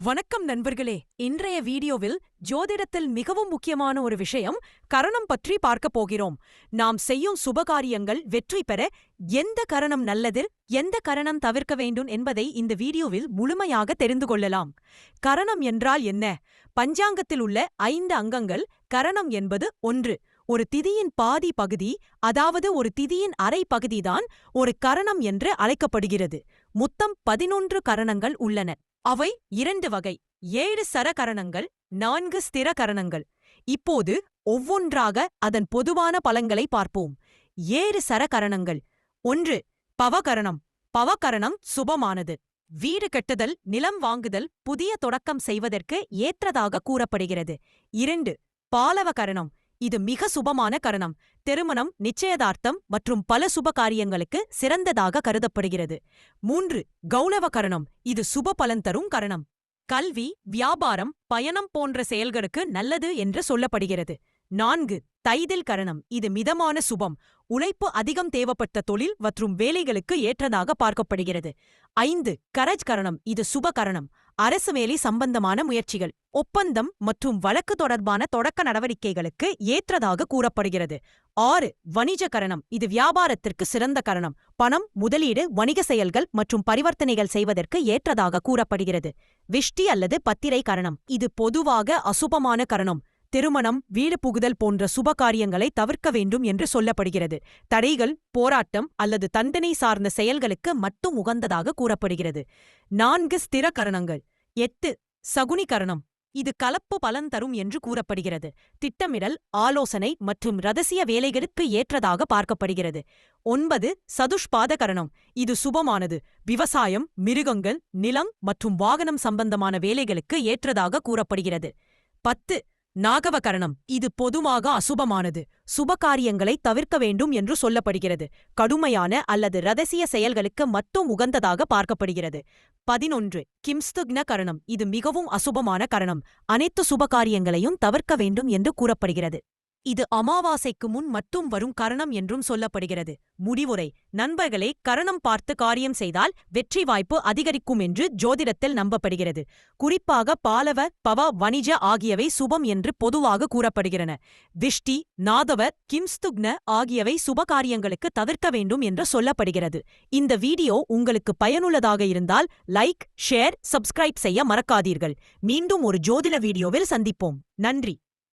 வணக்கம் நண்பர்களே. இன்றைய வீடியோவில் ஜோதிடத்தில் மிகவும் முக்கியமான ஒரு விஷயம் கரணம் பற்றி பார்க்கப் போகிறோம். நாம் செய்யும் சுபகாரியங்கள் வெற்றி பெற எந்த கரணம் நல்லது, எந்த கரணம் தவிர்க்க வேண்டும் என்பதை இந்த வீடியோவில் முழுமையாக தெரிந்து கொள்ளலாம். கரணம் என்றால் என்ன? பஞ்சாங்கத்தில் உள்ள 5 அங்கங்கள். கரணம் என்பது 1. ஒரு திதியின் பாதி பகுதி, அதாவது ஒரு திதியின் அரை பகுதிதான் ஒரு கரணம் என்று அழைக்கப்படுகிறது. மொத்தம் 11 கரணங்கள் உள்ளன. அவை 2 வகை: 7 சரகரணங்கள், 4 ஸ்திர கரணங்கள். இப்போது ஒவ்வொன்றாக அதன் பொதுவான பலன்களை பார்ப்போம். 7 சரகரணங்கள். 1. பவகரணம். பவகரணம் சுபமானது. வீடு கட்டுதல், நிலம் வாங்குதல், புதிய தொடக்கம் செய்வதற்கு ஏற்றதாக கூறப்படுகிறது. 2. பாலவகரணம். இது மிக சுபமான கரணம். திருமணம், நிச்சயதார்த்தம் மற்றும் பல சுப காரியங்களுக்கு சிறந்ததாக கருதப்படுகிறது. 3. கௌளவ கரணம். இது சுப பலன் தரும் கரணம். கல்வி, வியாபாரம், பயணம் போன்ற செயல்களுக்கு நல்லது என்று சொல்லப்படுகிறது. 4. தைதில் கரணம். இது மிதமான சுபம். உழைப்பு அதிகம் தேவைப்பட்ட தொழில் மற்றும் வேலைகளுக்கு ஏற்றதாக பார்க்கப்படுகிறது. 5. கரஜ் கரணம். இது சுப கரணம். அரசு வேலை சம்பந்தமான முயற்சிகள், ஒப்பந்தம் மற்றும் வழக்கு தொடர்பான தொடக்க நடவடிக்கைகளுக்கு ஏற்றதாக கூறப்படுகிறது. 6. வணிஜ கரணம். இது வியாபாரத்திற்கு சிறந்த கரணம். பணம், முதலீடு, வணிக செயல்கள் மற்றும் பரிவர்த்தனைகள் செய்வதற்கு ஏற்றதாக கூறப்படுகிறது. விஷ்டி அல்லது பத்திரை கரணம். இது பொதுவாக அசுபமான கரணம். திருமணம், வீடு புகுதல் போன்ற சுபகாரியங்களை தவிர்க்க வேண்டும் என்று சொல்லப்படுகிறது. தடைகள், போராட்டம் அல்லது தண்டனை சார்ந்த செயல்களுக்கு மட்டும் உகந்ததாக கூறப்படுகிறது. 4 ஸ்திர கரணங்கள். 8. சகுனி கரணம். இது கலப்பு பலன் தரும் என்று கூறப்படுகிறது. திட்டமிடல், ஆலோசனை மற்றும் ரகசிய வேலைகளுக்கு ஏற்றதாக பார்க்கப்படுகிறது. 9. சதுஷ்பாத கரணம். இது சுபமானது. விவசாயம், மிருகங்கள், நிலம் மற்றும் வாகனம் சம்பந்தமான வேலைகளுக்கு ஏற்றதாக கூறப்படுகிறது. 10. நாகவ கரணம். இது பொதுவாக அசுபமானது. சுபகாரியங்களை தவிர்க்க வேண்டும் என்று சொல்லப்படுகிறது. கடுமையான அல்லது ரகசிய செயல்களுக்கு மட்டும் உகந்ததாக பார்க்கப்படுகிறது. 11. கிம்ஸ்துக்ன கரணம். இது மிகவும் அசுபமான கரணம். அனைத்து சுபகாரியங்களையும் தவிர்க்க வேண்டும் என்று கூறப்படுகிறது. இது அமாவாசைக்கு முன் மட்டும் வரும் கரணம் என்றும் சொல்லப்படுகிறது. முடிவுரை: நண்பர்களே, கரணம் பார்த்து காரியம் செய்தால் வெற்றி வாய்ப்பு அதிகரிக்கும் என்று ஜோதிடத்தில் நம்பப்படுகிறது. குறிப்பாக பாலவ, பவ, வணிஜ ஆகியவை சுபம் என்று பொதுவாக கூறப்படுகிறன. விஷ்டி, நாதவ, கிம்ஸ்துக்ன ஆகியவை சுபகாரியங்களுக்கு தவிர்க்க வேண்டும் என்று சொல்லப்படுகிறது. இந்த வீடியோ உங்களுக்கு பயனுள்ளதாக இருந்தால் லைக், ஷேர், சப்ஸ்கிரைப் செய்ய மறக்காதீர்கள். மீண்டும் ஒரு ஜோதிட வீடியோவில் சந்திப்போம். நன்றி.